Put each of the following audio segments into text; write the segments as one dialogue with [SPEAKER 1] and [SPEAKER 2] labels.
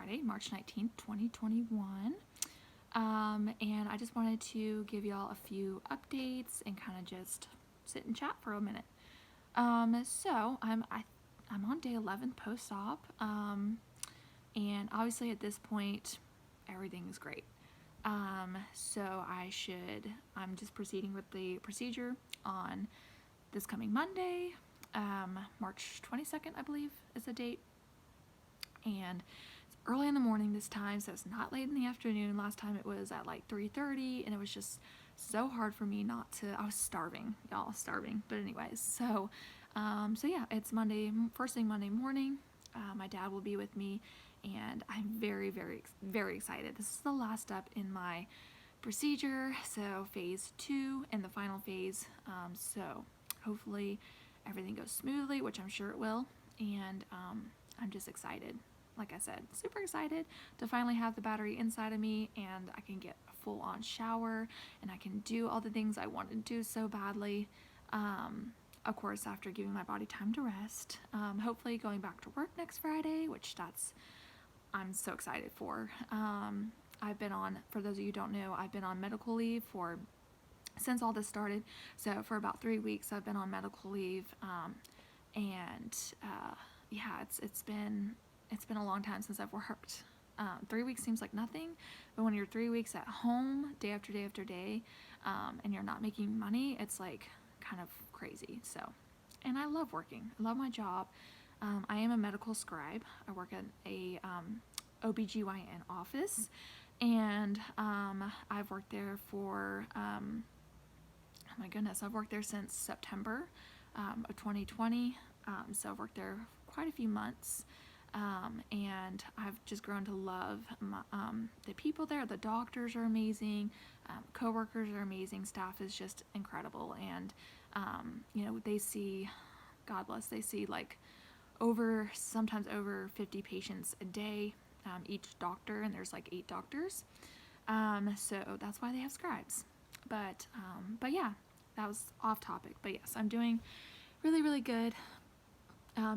[SPEAKER 1] Friday, March 19th, 2021. And I just wanted to give y'all a few updates and kind of just sit and chat for a minute. So I'm on day 11 post-op, and obviously at this point everything is great. So I'm just proceeding with the procedure on this coming Monday, March 22nd, I believe is the date. And it's early in the morning this time, so it's not late in the afternoon. Last time it was at like 3:30, and it was just so hard for me not to. I was starving, y'all, starving. But anyways, so yeah, it's Monday, first thing Monday morning. My dad will be with me, and I'm very, very, very excited. This is the last step in my procedure, so phase 2 and the final phase. So hopefully everything goes smoothly, which I'm sure it will, and I'm just excited. Like I said, super excited to finally have the battery inside of me, and I can get a full-on shower, and I can do all the things I want to do so badly. Of course, after giving my body time to rest. Hopefully going back to work next Friday, which I'm so excited for. I've been on, for those of you who don't know, I've been on medical leave since all this started. So for about 3 weeks, I've been on medical leave, yeah, it's been a long time since I've worked. 3 weeks seems like nothing, but when you're 3 weeks at home, day after day after day, and you're not making money, it's like kind of crazy. So, and I love working. I love my job. I am a medical scribe. I work at a OBGYN office, and I've worked there for, oh my goodness, I've worked there since September of 2020. So I've worked there quite a few months, and I've just grown to love the people there. The doctors are amazing, coworkers are amazing, staff is just incredible, and they see, God bless, they see like sometimes over 50 patients a day, each doctor, and there's like 8 doctors, so that's why they have scribes. But yeah, that was off topic. But yes, I'm doing really, really good.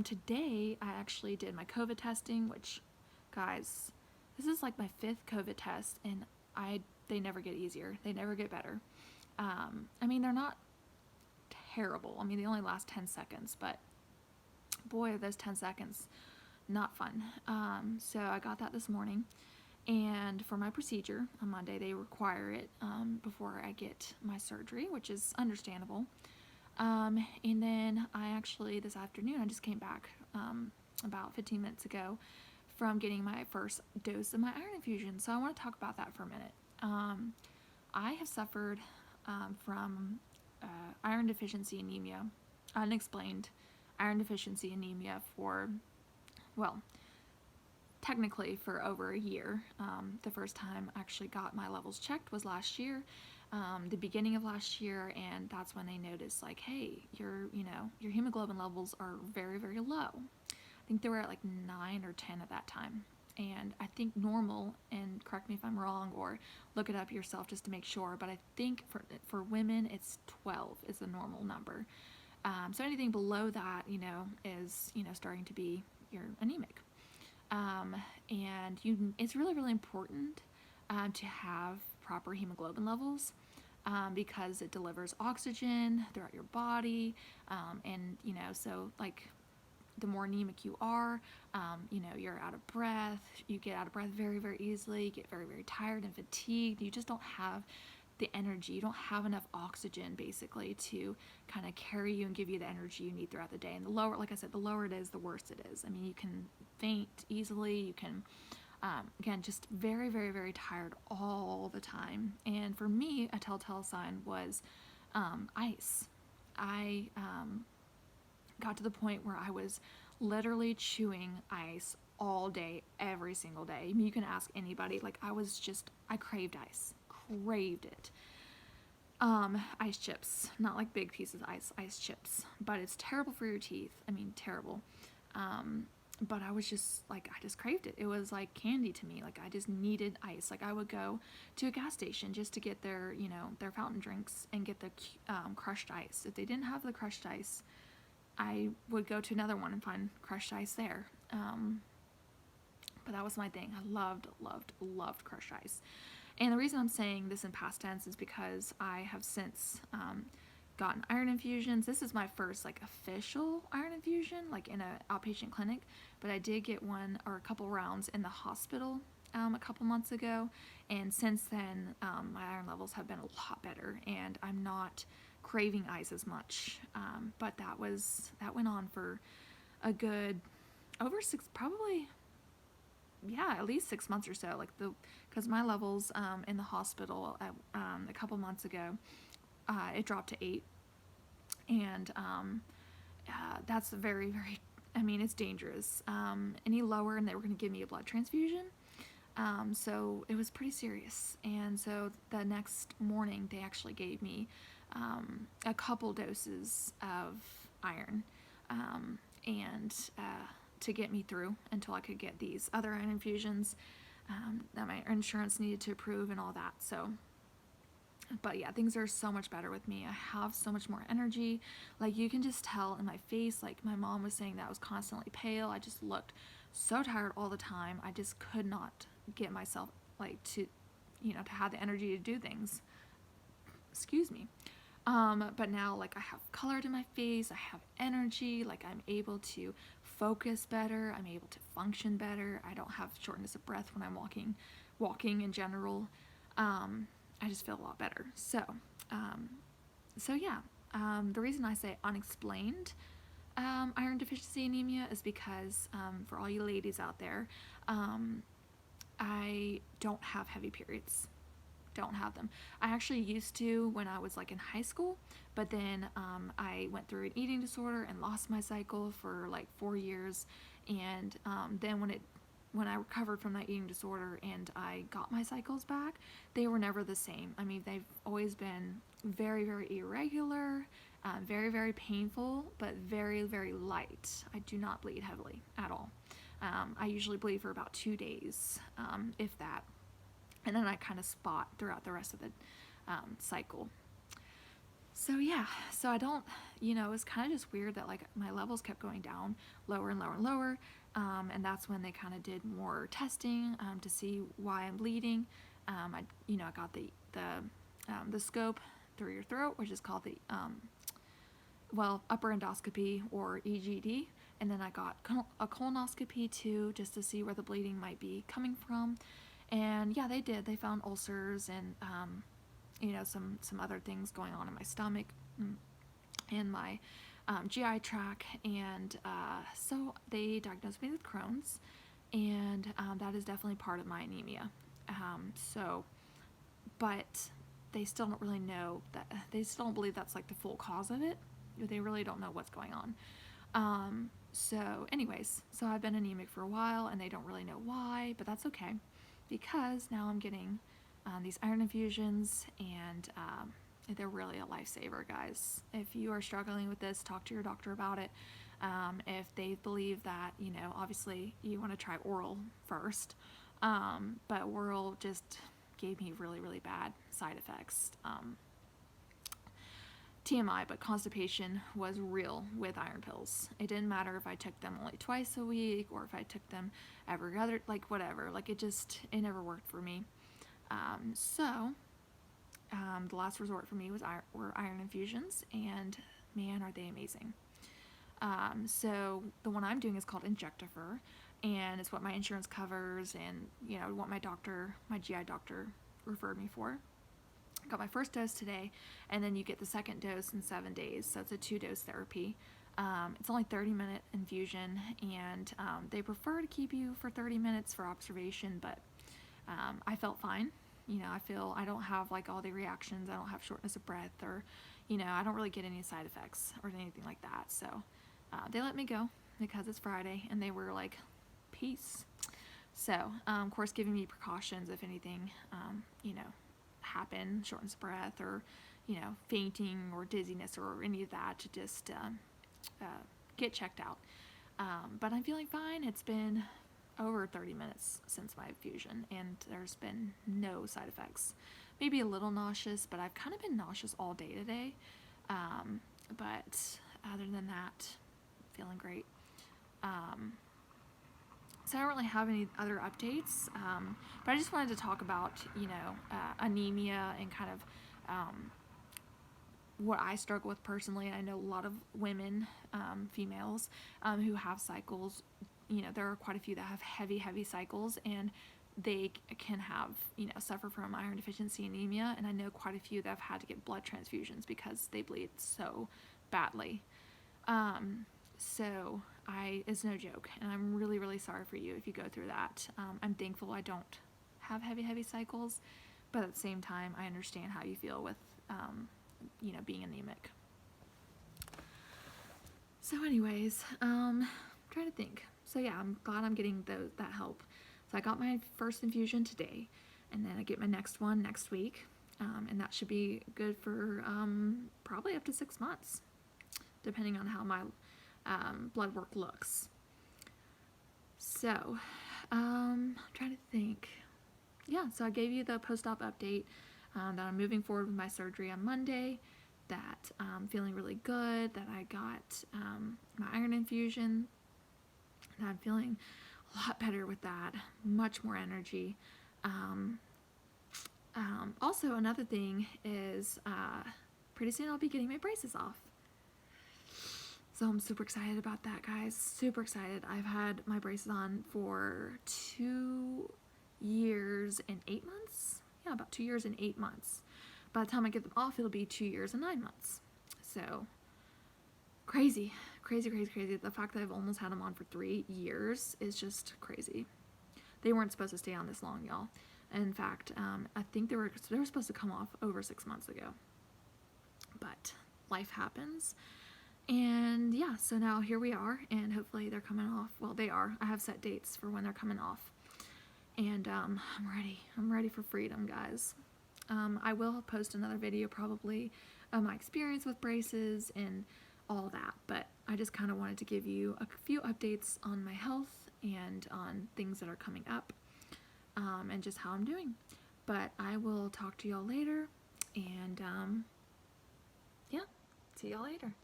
[SPEAKER 1] Today I actually did my COVID testing, which, guys, this is like my 5th COVID test, and they never get easier. They never get better. I mean, they're not terrible. I mean, they only last 10 seconds, but boy, are those 10 seconds not fun. So I got that this morning, and for my procedure on Monday, they require it before I get my surgery, which is understandable. And then this afternoon, I just came back about 15 minutes ago from getting my first dose of my iron infusion. So I want to talk about that for a minute. I have suffered from iron deficiency anemia, unexplained iron deficiency anemia technically for over a year. The first time I actually got my levels checked was last year, the beginning of last year, and that's when they noticed, like, hey, your hemoglobin levels are very, very low. I think they were at like 9 or 10 at that time, and I think normal, and correct me if I'm wrong or look it up yourself just to make sure, but I think for women it's 12 is the normal number. So anything below that, is starting to be, you're anemic. And it's really, really important to have proper hemoglobin levels, because it delivers oxygen throughout your body, and so like the more anemic you are, you're out of breath. You get out of breath very, very easily. You get very, very tired and fatigued. You just don't have the energy. You don't have enough oxygen basically to kind of carry you and give you the energy you need throughout the day. And the lower, like I said, the lower it is, the worse it is. I mean, you can faint easily. You can, again, just very, very, very tired all the time. And for me, a telltale sign was ice. I got to the point where I was literally chewing ice all day, every single day. I mean, you can ask anybody. Like, I craved ice. Craved it. Ice chips, not like big pieces of ice chips, but it's terrible for your teeth. I mean, terrible. But I was just like, I just craved it. It was like candy to me. Like, I just needed ice. Like, I would go to a gas station just to get their fountain drinks and get the crushed ice. If they didn't have the crushed ice, I would go to another one and find crushed ice there. But that was my thing. I loved crushed ice. And the reason I'm saying this in past tense is because I have since gotten iron infusions. This is my first like official iron infusion, like in an outpatient clinic. But I did get one or a couple rounds in the hospital a couple months ago, and since then my iron levels have been a lot better, and I'm not craving ice as much. But that went on for a good over six, probably, yeah, at least 6 months or so. Like because my levels in the hospital a couple months ago, it dropped to 8, and that's very, very. I mean, it's dangerous. Any lower, and they were going to give me a blood transfusion. So it was pretty serious. And so the next morning, they actually gave me a couple doses of iron, and to get me through until I could get these other iron infusions that my insurance needed to approve and all that. So, but yeah, things are so much better with me. I have so much more energy. Like, you can just tell in my face. Like, my mom was saying that I was constantly pale. I just looked so tired all the time. I just could not get myself like to have the energy to do things. Excuse me. But now, like, I have color to my face, I have energy, like, I'm able to focus better, I'm able to function better, I don't have shortness of breath when I'm walking in general. I just feel a lot better. So yeah, the reason I say unexplained iron deficiency anemia is because, for all you ladies out there, I don't have heavy periods. Don't have them. I actually used to when I was like in high school, but then I went through an eating disorder and lost my cycle for like 4 years, and then when I recovered from that eating disorder and I got my cycles back, they were never the same. I mean, they've always been very, very irregular, very, very painful, but very, very light. I do not bleed heavily at all. I usually bleed for about 2 days, if that. And then I kind of spot throughout the rest of the cycle. So yeah, so I don't, it's kind of just weird that like my levels kept going down lower and lower and lower. And that's when they kind of did more testing to see why I'm bleeding. I got the scope through your throat, which is called the upper endoscopy, or EGD. And then I got a colonoscopy too, just to see where the bleeding might be coming from. And yeah, they did. They found ulcers and, some other things going on in my stomach and my GI tract. And so they diagnosed me with Crohn's, and that is definitely part of my anemia. But they still don't really know that. They still don't believe that's like the full cause of it. They really don't know what's going on. So anyways, so I've been anemic for a while, and they don't really know why, but that's okay, because now I'm getting these iron infusions, and they're really a lifesaver, guys. If you are struggling with this, talk to your doctor about it. If they believe that, obviously you want to try oral first, but oral just gave me really, really bad side effects. TMI, but constipation was real with iron pills. It didn't matter if I took them only twice a week or if I took them every other, like whatever. Like it never worked for me. The last resort for me were iron infusions, and man, are they amazing. So the one I'm doing is called Injectifer, and it's what my insurance covers, and what my GI doctor referred me for. Got my first dose today, and then you get the second dose in 7 days, so it's a 2-dose therapy. It's only 30-minute infusion, and they prefer to keep you for 30 minutes for observation, but I felt fine. I don't have like all the reactions. I don't have shortness of breath, or I don't really get any side effects or anything like that. So they let me go because it's Friday, and they were like, peace. So of course, giving me precautions if anything happen, shortness of breath, or fainting or dizziness or any of that, to just get checked out. But I'm feeling fine. It's been over 30 minutes since my infusion, and there's been no side effects. Maybe a little nauseous, but I've kind of been nauseous all day today. But other than that, feeling great. So I don't really have any other updates, but I just wanted to talk about, anemia and kind of what I struggle with personally. I know a lot of women, females, who have cycles. There are quite a few that have heavy cycles, and they can have, suffer from iron deficiency anemia. And I know quite a few that have had to get blood transfusions because they bleed so badly. So it's no joke, and I'm really sorry for you if you go through that. I'm thankful I don't have heavy cycles, but at the same time, I understand how you feel with, being anemic. So anyways, trying to think. So yeah, I'm glad I'm getting that help. So I got my first infusion today, and then I get my next one next week, and that should be good for probably up to 6 months, depending on how my blood work looks. So, I'm trying to think. Yeah, so I gave you the post-op update, that I'm moving forward with my surgery on Monday, that I'm feeling really good, that I got my iron infusion, and I'm feeling a lot better with that, much more energy. Also, another thing is pretty soon I'll be getting my braces off. So I'm super excited about that, guys. Super excited. I've had my braces on for 2 years and 8 months. Yeah, about 2 years and 8 months. By the time I get them off, it'll be 2 years and 9 months. So crazy. The fact that I've almost had them on for 3 years is just crazy. They weren't supposed to stay on this long, y'all. In fact, I think they were supposed to come off over 6 months ago. But life happens. And yeah, so now here we are, and hopefully they're coming off. Well, they are. I have set dates for when they're coming off. And I'm ready. I'm ready for freedom, guys. I will post another video probably of my experience with braces and all that, but I just kind of wanted to give you a few updates on my health and on things that are coming up, and just how I'm doing. But I will talk to y'all later, and yeah, see y'all later.